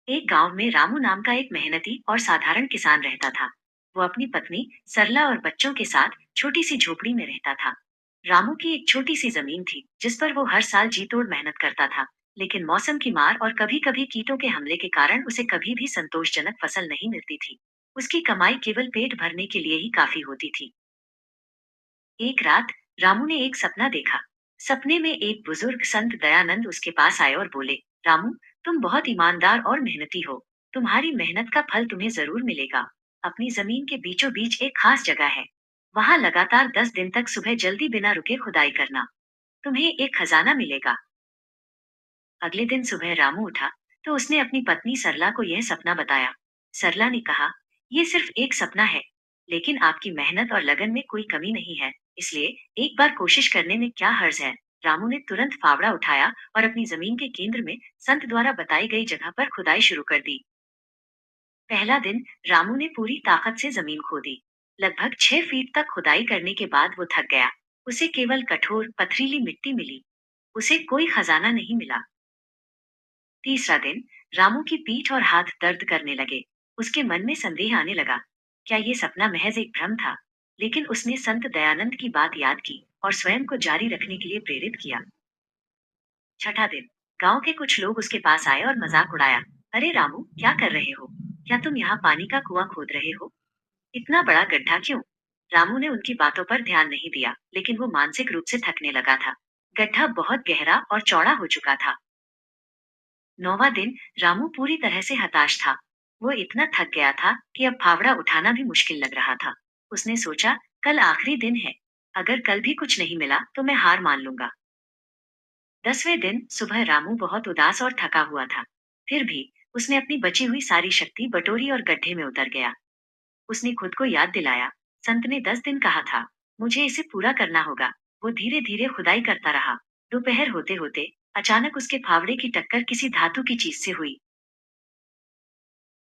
एक गांव में रामू नाम का एक मेहनती और साधारण किसान रहता था। वो अपनी पत्नी सरला और बच्चों के साथ छोटी सी झोपड़ी में रहता था। रामू की एक छोटी सी जमीन थी जिस पर वो हर साल जी तोड़ मेहनत करता था, लेकिन मौसम की मार और कभी कभी कीटों के हमले के कारण उसे कभी भी संतोषजनक फसल नहीं मिलती थी। उसकी कमाई केवल पेट भरने के लिए ही काफी होती थी। एक रात रामू ने एक सपना देखा। सपने में एक बुजुर्ग संत दयानंद उसके पास आए और बोले, रामू, तुम बहुत ईमानदार और मेहनती हो। तुम्हारी मेहनत का फल तुम्हें जरूर मिलेगा। अपनी जमीन के बीचों बीच एक खास जगह है। वहां लगातार 10 दिन तक सुबह जल्दी बिना रुके खुदाई करना। तुम्हें एक खजाना मिलेगा। अगले दिन सुबह रामू उठा तो उसने अपनी पत्नी सरला को यह सपना बताया। सरला ने कहा, ये सिर्फ एक सपना है, लेकिन आपकी मेहनत और लगन में कोई कमी नहीं है, इसलिए एक बार कोशिश करने में क्या हर्ज है। रामू ने तुरंत फावड़ा उठाया और अपनी जमीन के केंद्र में संत द्वारा बताई गई जगह पर खुदाई शुरू कर दी। पहला दिन रामू ने पूरी ताकत से जमीन खोदी। लगभग 6 फीट तक खुदाई करने के बाद वो थक गया। उसे केवल कठोर पथरीली मिट्टी मिली। उसे कोई खजाना नहीं मिला। तीसरा दिन रामू की पीठ और हाथ दर्द करने लगे। उसके मन में संदेह आने लगा, क्या ये सपना महज एक भ्रम था। लेकिन उसने संत दयानंद की बात याद की और स्वयं को जारी रखने के लिए प्रेरित किया। छठा दिन गांव के कुछ लोग उसके पास आए और मजाक उड़ाया। अरे रामू, क्या कर रहे हो? क्या तुम यहाँ पानी का कुआं खोद रहे हो? इतना बड़ा गड्ढा क्यों? रामू ने उनकी बातों पर ध्यान नहीं दिया, लेकिन वो मानसिक रूप से थकने लगा था। गड्ढा बहुत गहरा और चौड़ा हो चुका था। 9वां दिन रामू पूरी तरह से हताश था। वो इतना थक गया था कि अब फावड़ा उठाना भी मुश्किल लग रहा था। उसने सोचा, कल आखिरी दिन है। अगर कल भी कुछ नहीं मिला तो मैं हार मान लूंगा। 10वें दिन सुबह रामू बहुत उदास और थका हुआ था। फिर भी उसने अपनी बची हुई सारी शक्ति बटोरी और गड्ढे में उतर गया। उसने खुद को याद दिलाया, संत ने 10 दिन कहा था, मुझे इसे पूरा करना होगा। वो धीरे धीरे खुदाई करता रहा। दोपहर होते होते अचानक उसके फावड़े की टक्कर किसी धातु की चीज से हुई।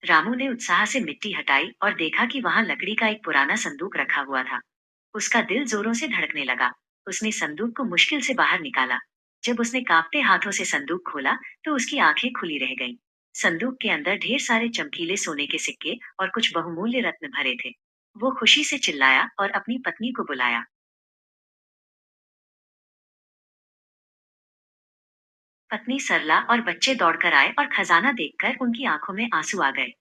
रामू ने उत्साह से मिट्टी हटाई और देखा कि वहां लकड़ी का एक पुराना संदूक रखा हुआ था। उसका दिल जोरों से धड़कने लगा। उसने संदूक को मुश्किल से बाहर निकाला। जब उसने कांपते हाथों से संदूक खोला तो उसकी आंखें खुली रह गईं। संदूक के अंदर ढेर सारे चमकीले सोने के सिक्के और कुछ बहुमूल्य रत्न भरे थे। वो खुशी से चिल्लाया और अपनी पत्नी को बुलाया। पत्नी सरला और बच्चे दौड़कर आए और खजाना देखकर उनकी आंखों में आंसू आ गए।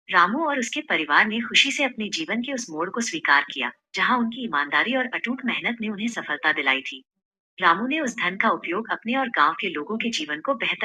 रामू और उसके परिवार ने खुशी से अपने जीवन के उस मोड़ को स्वीकार किया, जहां उनकी ईमानदारी और अटूट मेहनत ने उन्हें सफलता दिलाई थी। रामू ने उस धन का उपयोग अपने और गांव के लोगों के जीवन को बेहतर